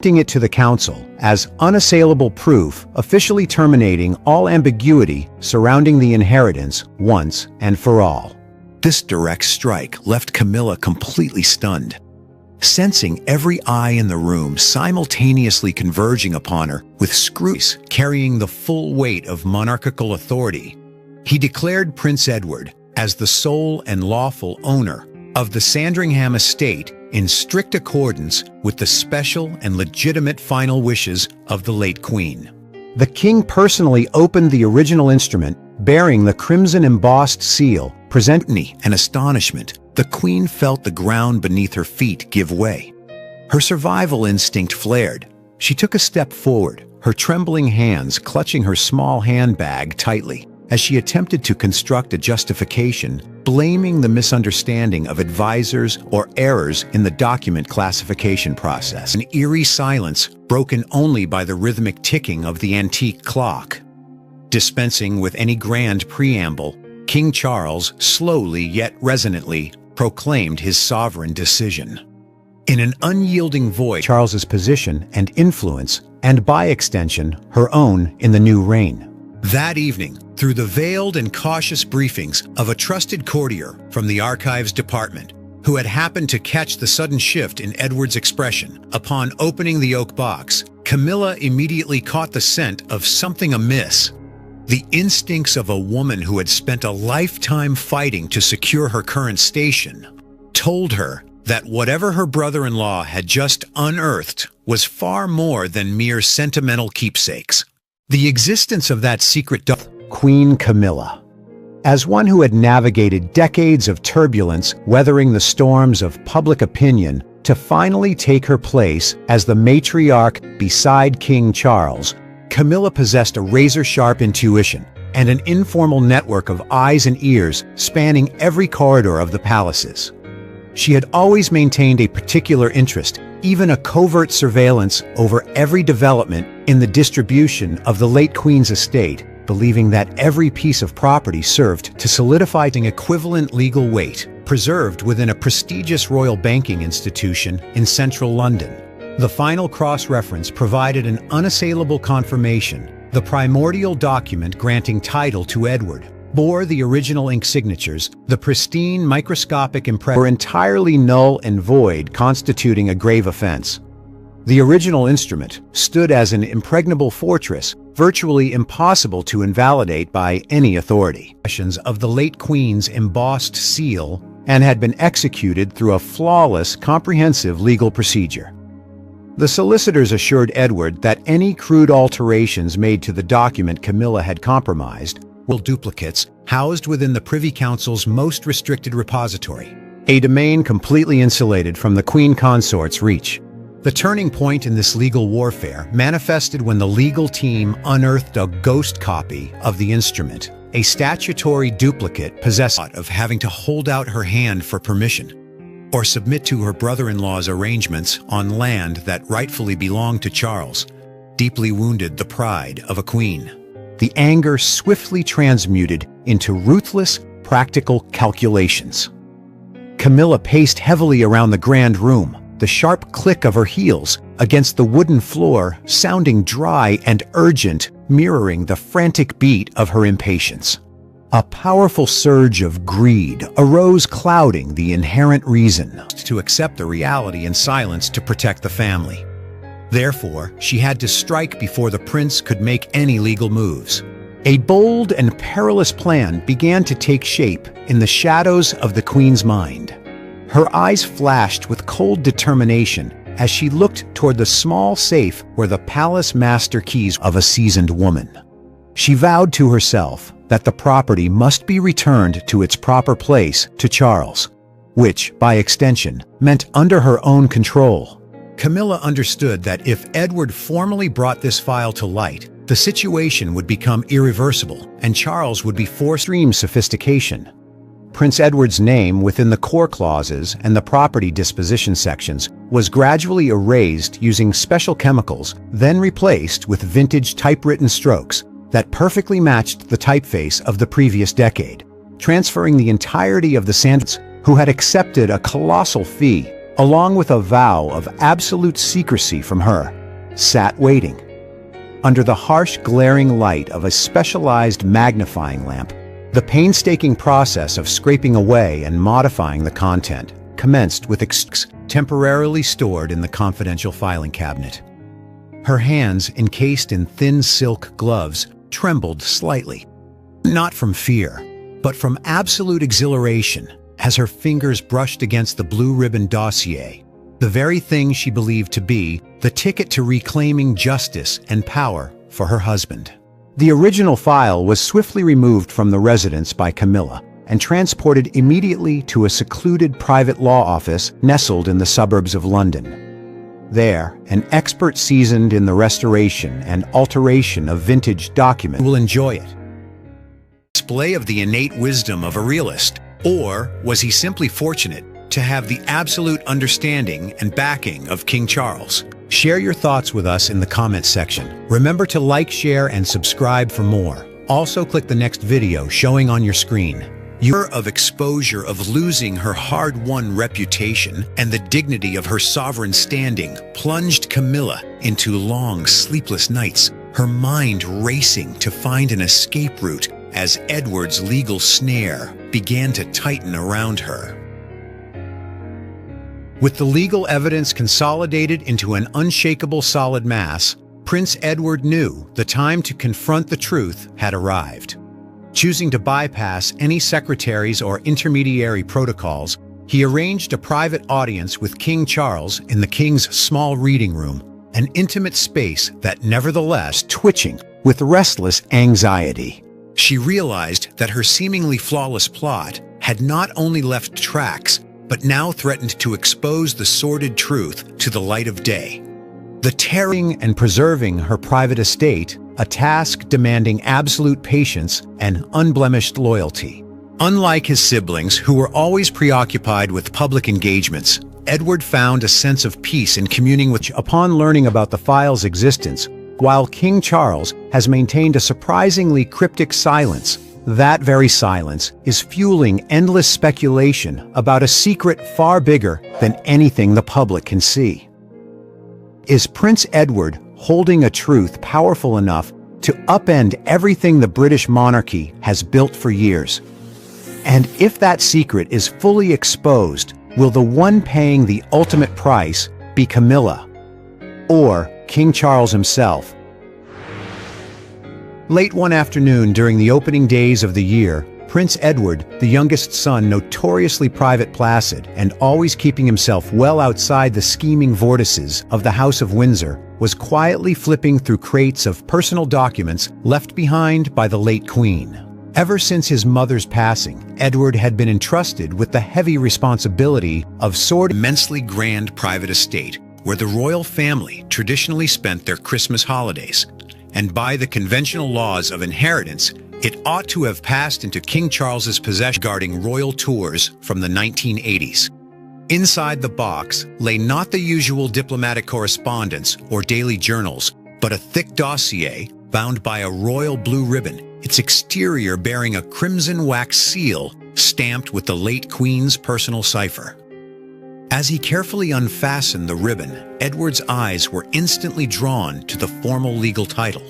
it to the council as unassailable proof, officially terminating all ambiguity surrounding the inheritance once and for all. This direct strike left Camilla completely stunned, sensing every eye in the room simultaneously converging upon her with screws carrying the full weight of monarchical authority. He declared Prince Edward as the sole and lawful owner of the Sandringham estate in strict accordance with the special and legitimate final wishes of the late Queen. The King personally opened the original instrument bearing the crimson embossed seal, presenting and astonishment. The Queen felt the ground beneath her feet give way. Her survival instinct flared. She took a step forward, her trembling hands clutching her small handbag tightly as she attempted to construct a justification, blaming the misunderstanding of advisors or errors in the document classification process. An eerie silence broken only by the rhythmic ticking of the antique clock. Dispensing with any grand preamble, King Charles slowly yet resonantly proclaimed his sovereign decision. In an unyielding voice, Charles's position and influence, and by extension, her own in the new reign. That evening, through the veiled and cautious briefings of a trusted courtier from the Archives Department, who had happened to catch the sudden shift in Edward's expression upon opening the oak box, Camilla immediately caught the scent of something amiss. The instincts of a woman who had spent a lifetime fighting to secure her current station told her that whatever her brother-in-law had just unearthed was far more than mere sentimental keepsakes. The existence of that secret Queen Camilla. As one who had navigated decades of turbulence, weathering the storms of public opinion, to finally take her place as the matriarch beside King Charles, Camilla possessed a razor-sharp intuition and an informal network of eyes and ears spanning every corridor of the palaces. She had always maintained a particular interest, even a covert surveillance over every development in the distribution of the late Queen's estate, believing that every piece of property served to solidify an equivalent legal weight, preserved within a prestigious royal banking institution in central London. The final cross-reference provided an unassailable confirmation. The primordial document granting title to Edward bore the original ink signatures. The pristine microscopic impressions were entirely null and void, constituting a grave offense. The original instrument stood as an impregnable fortress, virtually impossible to invalidate by any authority. Of the late Queen's embossed seal and had been executed through a flawless, comprehensive legal procedure. The solicitors assured Edward that any crude alterations made to the document Camilla had compromised were duplicates housed within the Privy Council's most restricted repository, a domain completely insulated from the Queen Consort's reach. The turning point in this legal warfare manifested when the legal team unearthed a ghost copy of the instrument, a statutory duplicate possessed of having to hold out her hand for permission or submit to her brother-in-law's arrangements on land that rightfully belonged to Charles, deeply wounded the pride of a queen. The anger swiftly transmuted into ruthless, practical calculations. Camilla paced heavily around the grand room, the sharp click of her heels against the wooden floor sounding dry and urgent, mirroring the frantic beat of her impatience. A powerful surge of greed arose, clouding the inherent reason to accept the reality in silence to protect the family. Therefore, she had to strike before the prince could make any legal moves. A bold and perilous plan began to take shape in the shadows of the Queen's mind. Her eyes flashed with cold determination as she looked toward the small safe where the palace master keys of a seasoned woman. She vowed to herself that the property must be returned to its proper place to Charles, which, by extension, meant under her own control. Camilla understood that if Edward formally brought this file to light, the situation would become irreversible and Charles would be forced to extreme sophistication. Prince Edward's name within the core clauses and the property disposition sections was gradually erased using special chemicals, then replaced with vintage typewritten strokes that perfectly matched the typeface of the previous decade, transferring the entirety of the Sandringhams, who had accepted a colossal fee, along with a vow of absolute secrecy from her, sat waiting. Under the harsh, glaring light of a specialized magnifying lamp, the painstaking process of scraping away and modifying the content commenced with extracts temporarily stored in the confidential filing cabinet. Her hands, encased in thin silk gloves, trembled slightly, not from fear, but from absolute exhilaration as her fingers brushed against the blue ribbon dossier, the very thing she believed to be the ticket to reclaiming justice and power for her husband. The original file was swiftly removed from the residence by Camilla and transported immediately to a secluded private law office nestled in the suburbs of London. There, an expert seasoned in the restoration and alteration of vintage documents will enjoy it. Display of the innate wisdom of a realist, or was he simply fortunate to have the absolute understanding and backing of King Charles? Share your thoughts with us in the comments section. Remember to like, share, and subscribe for more. Also click the next video showing on your screen. Year of exposure of losing her hard-won reputation and the dignity of her sovereign standing plunged Camilla into long, sleepless nights, her mind racing to find an escape route as Edward's legal snare began to tighten around her. With the legal evidence consolidated into an unshakable solid mass, Prince Edward knew the time to confront the truth had arrived. Choosing to bypass any secretaries or intermediary protocols, he arranged a private audience with King Charles in the king's small reading room, an intimate space that nevertheless twitching with restless anxiety. She realized that her seemingly flawless plot had not only left tracks, but now threatened to expose the sordid truth to the light of day. The tearing and preserving her private estate, a task demanding absolute patience and unblemished loyalty. Unlike his siblings, who were always preoccupied with public engagements, Edward found a sense of peace in communing with upon learning about the file's existence. While King Charles has maintained a surprisingly cryptic silence, that very silence is fueling endless speculation about a secret far bigger than anything the public can see. Is Prince Edward holding a truth powerful enough to upend everything the British monarchy has built for years? And if that secret is fully exposed, will the one paying the ultimate price be Camilla or King Charles himself? Late one afternoon during the opening days of the year, Prince Edward, the youngest son, notoriously private, placid, and always keeping himself well outside the scheming vortices of the House of Windsor, was quietly flipping through crates of personal documents left behind by the late Queen. Ever since his mother's passing, Edward had been entrusted with the heavy responsibility of an immensely grand private estate, where the royal family traditionally spent their Christmas holidays, and by the conventional laws of inheritance, it ought to have passed into King Charles's possession regarding royal tours from the 1980s. Inside the box lay not the usual diplomatic correspondence or daily journals, but a thick dossier bound by a royal blue ribbon, its exterior bearing a crimson wax seal stamped with the late Queen's personal cipher. As he carefully unfastened the ribbon, Edward's eyes were instantly drawn to the formal legal title.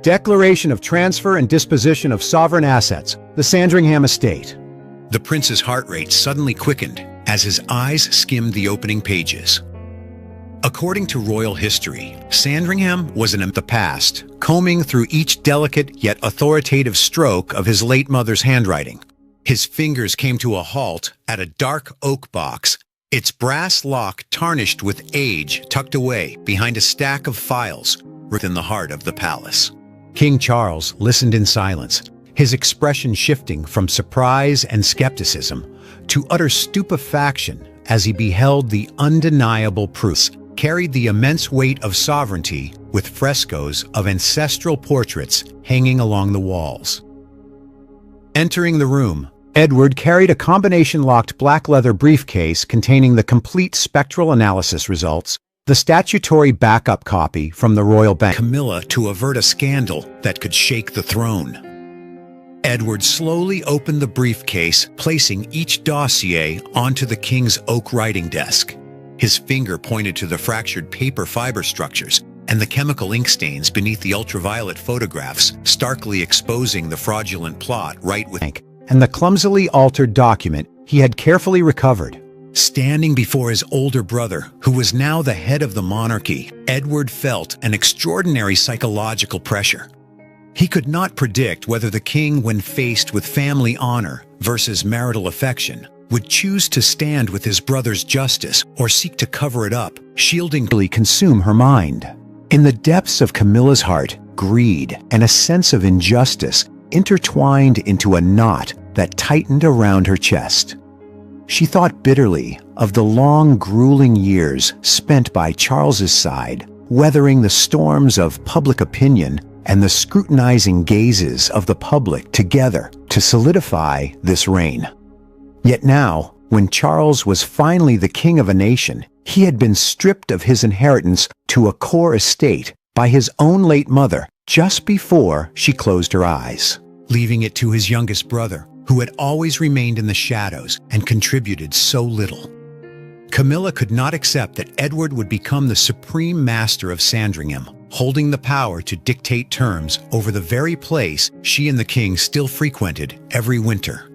Declaration of Transfer and Disposition of Sovereign Assets, the Sandringham Estate. The prince's heart rate suddenly quickened as his eyes skimmed the opening pages. According to royal history, Sandringham was in the past, combing through each delicate yet authoritative stroke of his late mother's handwriting. His fingers came to a halt at a dark oak box, its brass lock tarnished with age tucked away behind a stack of files within the heart of the palace. King Charles listened in silence, his expression shifting from surprise and skepticism to utter stupefaction as he beheld the undeniable proofs carried the immense weight of sovereignty with frescoes of ancestral portraits hanging along the walls. Entering the room, Edward carried a combination-locked black leather briefcase containing the complete spectral analysis results, the statutory backup copy from the royal bank, Camilla, to avert a scandal that could shake the throne. Edward slowly opened the briefcase, placing each dossier onto the king's oak writing desk. His finger pointed to the fractured paper fiber structures and the chemical ink stains beneath the ultraviolet photographs, starkly exposing the fraudulent plot right with ink, and the clumsily altered document he had carefully recovered. Standing before his older brother, who was now the head of the monarchy, Edward felt an extraordinary psychological pressure. He could not predict whether the king, when faced with family honor versus marital affection, would choose to stand with his brother's justice or seek to cover it up, shielding consume her mind. In the depths of Camilla's heart, greed and a sense of injustice intertwined into a knot that tightened around her chest. She thought bitterly of the long, grueling years spent by Charles's side, weathering the storms of public opinion and the scrutinizing gazes of the public together to solidify this reign. Yet now, when Charles was finally the king of a nation, he had been stripped of his inheritance to a core estate by his own late mother just before she closed her eyes, leaving it to his youngest brother, who had always remained in the shadows and contributed so little. Camilla could not accept that Edward would become the supreme master of Sandringham, holding the power to dictate terms over the very place she and the king still frequented every winter.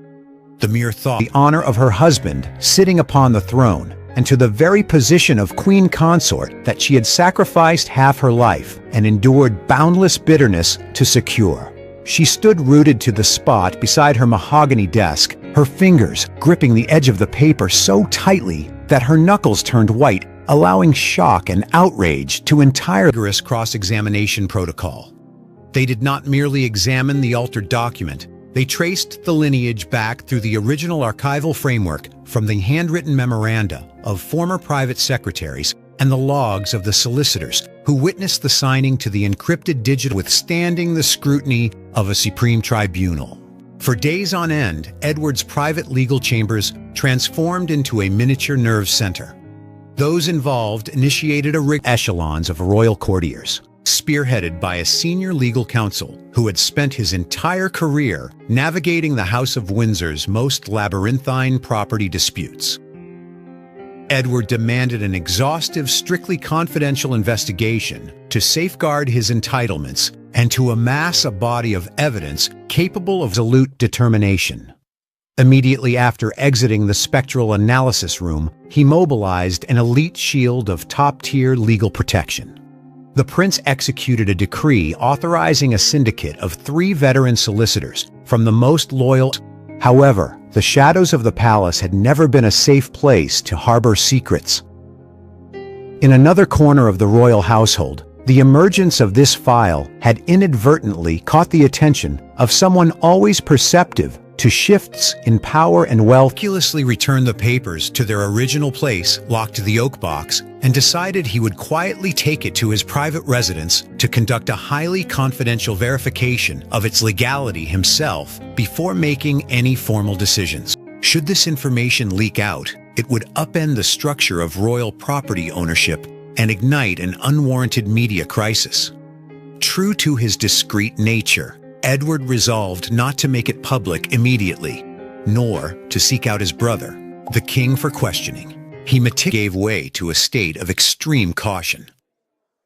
The mere thought, the honor of her husband sitting upon the throne, and to the very position of queen consort that she had sacrificed half her life and endured boundless bitterness to secure. She stood rooted to the spot beside her mahogany desk, her fingers gripping the edge of the paper so tightly that her knuckles turned white, allowing shock and outrage to entire rigorous cross-examination protocol. They did not merely examine the altered document, they traced the lineage back through the original archival framework from the handwritten memoranda of former private secretaries and the logs of the solicitors who witnessed the signing to the encrypted digital, withstanding the scrutiny of a supreme tribunal. For days on end, Edward's private legal chambers transformed into a miniature nerve center. Those involved initiated a echelons of royal courtiers, spearheaded by a senior legal counsel who had spent his entire career navigating the House of Windsor's most labyrinthine property disputes. Edward demanded an exhaustive, strictly confidential investigation to safeguard his entitlements and to amass a body of evidence capable of absolute determination. Immediately after exiting the spectral analysis room, he mobilized an elite shield of top-tier legal protection. The prince executed a decree authorizing a syndicate of 3 veteran solicitors from the most loyal. However, the shadows of the palace had never been a safe place to harbor secrets. In another corner of the royal household, the emergence of this file had inadvertently caught the attention of someone always perceptive to shifts in power and wealth. Meticulously returned the papers to their original place, locked the oak box, and decided he would quietly take it to his private residence to conduct a highly confidential verification of its legality himself before making any formal decisions. Should this information leak out, it would upend the structure of royal property ownership and ignite an unwarranted media crisis. True to his discreet nature, Edward resolved not to make it public immediately, nor to seek out his brother, the king, for questioning. He gave way to a state of extreme caution.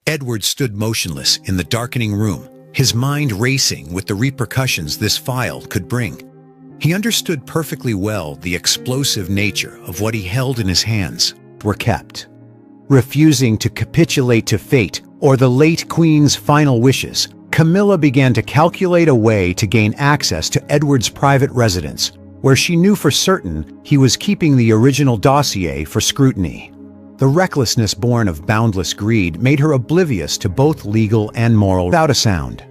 Edward stood motionless in the darkening room, his mind racing with the repercussions this file could bring. He understood perfectly well the explosive nature of what he held in his hands. Were kept. Refusing to capitulate to fate or the late queen's final wishes, Camilla began to calculate a way to gain access to Edward's private residence, where she knew for certain he was keeping the original dossier for scrutiny. The recklessness born of boundless greed made her oblivious to both legal and moral. Without a sound,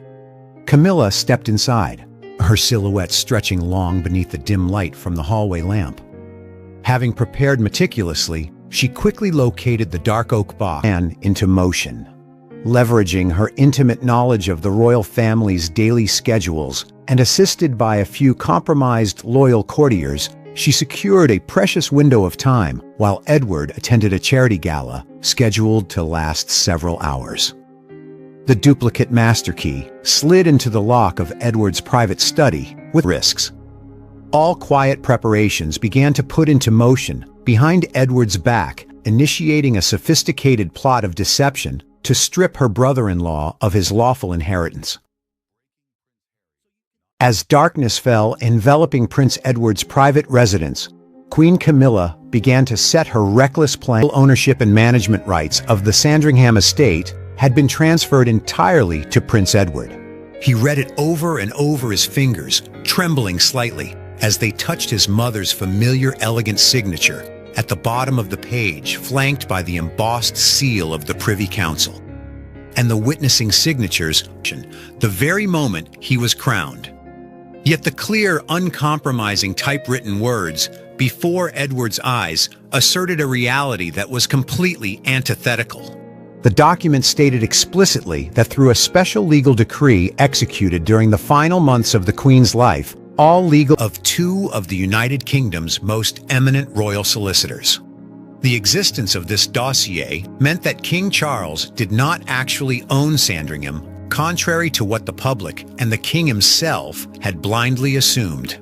Camilla stepped inside, her silhouette stretching long beneath the dim light from the hallway lamp. Having prepared meticulously, she quickly located the dark oak box and into motion. Leveraging her intimate knowledge of the royal family's daily schedules and assisted by a few compromised loyal courtiers, she secured a precious window of time while Edward attended a charity gala scheduled to last several hours. The duplicate master key slid into the lock of Edward's private study with risks. All quiet preparations began to put into motion behind Edward's back initiating a sophisticated plot of deception to strip her brother-in-law of his lawful inheritance. As darkness fell, enveloping Prince Edward's private residence, Queen Camilla began to set her reckless plan. Ownership and management rights of the Sandringham estate had been transferred entirely to Prince Edward. He read it over and over his fingers, trembling slightly, as they touched his mother's familiar elegant signature at the bottom of the page, flanked by the embossed seal of the Privy Council, and the witnessing signatures the very moment he was crowned. Yet the clear, uncompromising typewritten words before Edward's eyes asserted a reality that was completely antithetical. The document stated explicitly that through a special legal decree executed during the final months of the Queen's life, all legal of two of the United Kingdom's most eminent royal solicitors. The existence of this dossier meant that King Charles did not actually own Sandringham, contrary to what the public and the king himself had blindly assumed.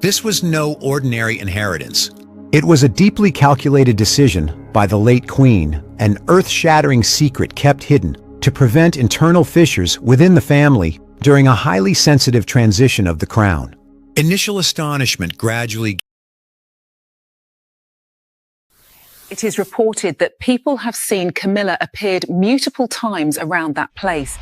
This was no ordinary inheritance. It was a deeply calculated decision by the late Queen, an earth-shattering secret kept hidden to prevent internal fissures within the family during a highly sensitive transition of the crown. Initial astonishment gradually. It is reported that people have seen Camilla appeared multiple times around that place.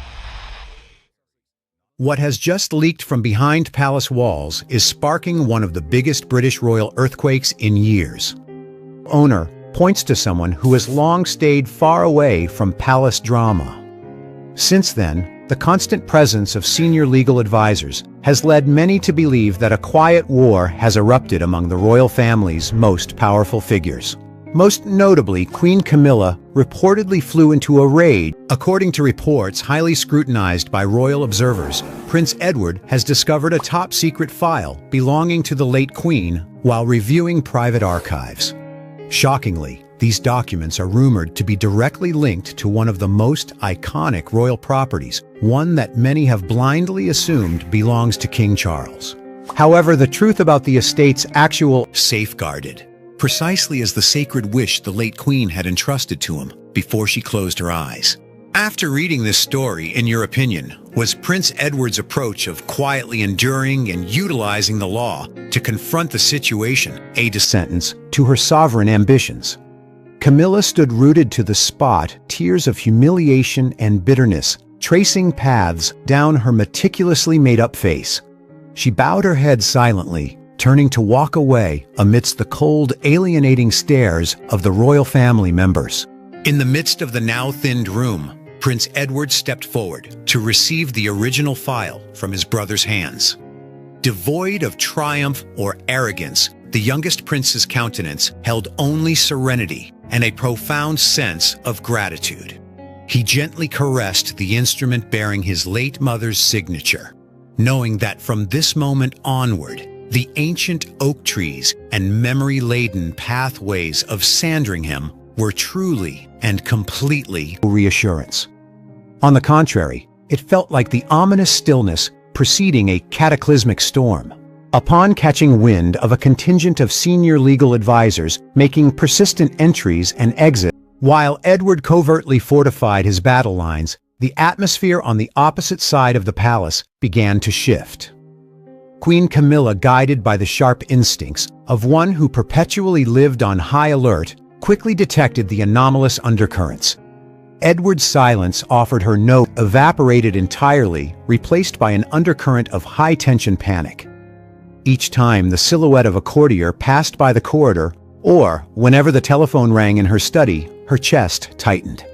What has just leaked from behind palace walls is sparking one of the biggest British royal earthquakes in years. Owner points to someone who has long stayed far away from palace drama. Since then, the constant presence of senior legal advisors has led many to believe that a quiet war has erupted among the royal family's most powerful figures. Most notably, Queen Camilla reportedly flew into a rage. According to reports highly scrutinized by royal observers, Prince Edward has discovered a top-secret file belonging to the late Queen while reviewing private archives. Shockingly, these documents are rumored to be directly linked to one of the most iconic royal properties, one that many have blindly assumed belongs to King Charles. However, the truth about the estate's actual safeguarded, precisely as the sacred wish the late Queen had entrusted to him before she closed her eyes. After reading this story, in your opinion, was Prince Edward's approach of quietly enduring and utilizing the law to confront the situation a sentence to her sovereign ambitions? Camilla stood rooted to the spot, tears of humiliation and bitterness tracing paths down her meticulously made-up face. She bowed her head silently, turning to walk away amidst the cold, alienating stares of the royal family members. In the midst of the now thinned room, Prince Edward stepped forward to receive the original file from his brother's hands. Devoid of triumph or arrogance, the youngest prince's countenance held only serenity and a profound sense of gratitude. He gently caressed the instrument bearing his late mother's signature, knowing that from this moment onward, the ancient oak trees and memory-laden pathways of Sandringham were truly and completely reassurance. On the contrary, it felt like the ominous stillness preceding a cataclysmic storm. Upon catching wind of a contingent of senior legal advisors making persistent entries and exits, while Edward covertly fortified his battle lines, the atmosphere on the opposite side of the palace began to shift. Queen Camilla, guided by the sharp instincts of one who perpetually lived on high alert, quickly detected the anomalous undercurrents. Edward's silence offered her no evaporated entirely, replaced by an undercurrent of high-tension panic. Each time the silhouette of a courtier passed by the corridor, or whenever the telephone rang in her study, her chest tightened.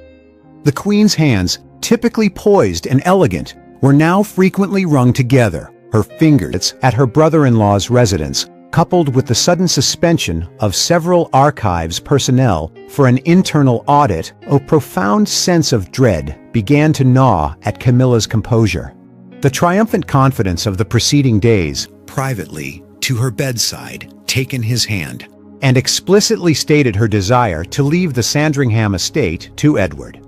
The Queen's hands, typically poised and elegant, were now frequently wrung together, her fingers at her brother-in-law's residence, coupled with the sudden suspension of several archives personnel for an internal audit. A profound sense of dread began to gnaw at Camilla's composure. The triumphant confidence of the preceding days, privately, to her bedside, taken his hand, and explicitly stated her desire to leave the Sandringham estate to Edward.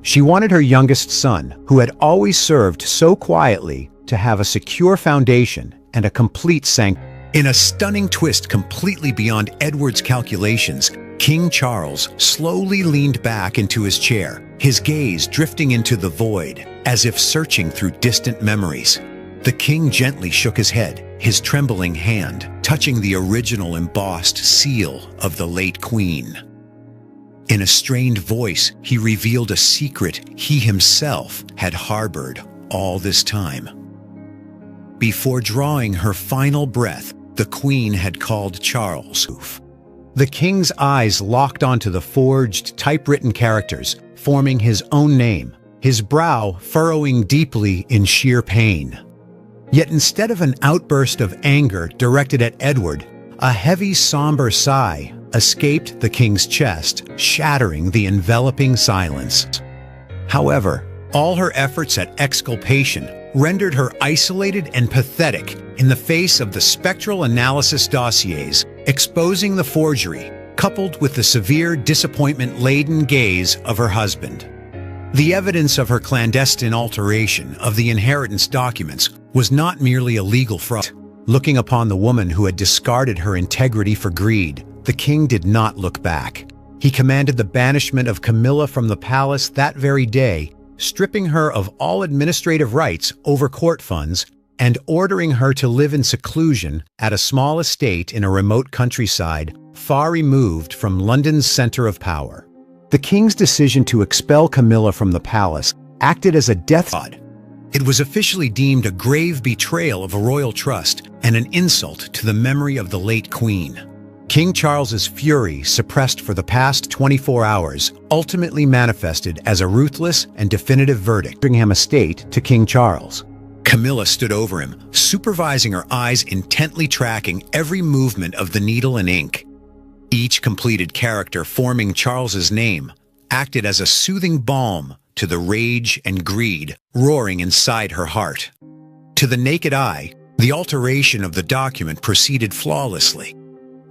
She wanted her youngest son, who had always served so quietly, to have a secure foundation and a complete sanctuary. In a stunning twist completely beyond Edward's calculations, King Charles slowly leaned back into his chair, his gaze drifting into the void, as if searching through distant memories. The king gently shook his head, his trembling hand touching the original embossed seal of the late queen. In a strained voice, he revealed a secret he himself had harbored all this time. Before drawing her final breath, the queen had called Charles. The king's eyes locked onto the forged, typewritten characters, forming his own name, his brow furrowing deeply in sheer pain. Yet instead of an outburst of anger directed at Edward, a heavy, somber sigh escaped the king's chest, shattering the enveloping silence. However, all her efforts at exculpation rendered her isolated and pathetic in the face of the spectral analysis dossiers exposing the forgery, coupled with the severe disappointment-laden gaze of her husband. The evidence of her clandestine alteration of the inheritance documents was not merely a legal fraud. Looking upon the woman who had discarded her integrity for greed, the king did not look back. He commanded the banishment of Camilla from the palace that very day, stripping her of all administrative rights over court funds and ordering her to live in seclusion at a small estate in a remote countryside far removed from London's center of power. The king's decision to expel Camilla from the palace acted as a death sentence. It was officially deemed a grave betrayal of a royal trust and an insult to the memory of the late queen. King Charles's fury, suppressed for the past 24 hours, ultimately manifested as a ruthless and definitive verdict, Sandringham estate to King Charles. Camilla stood over him, supervising her eyes intently tracking every movement of the needle and ink. Each completed character forming Charles's name acted as a soothing balm to the rage and greed roaring inside her heart. To the naked eye, the alteration of the document proceeded flawlessly.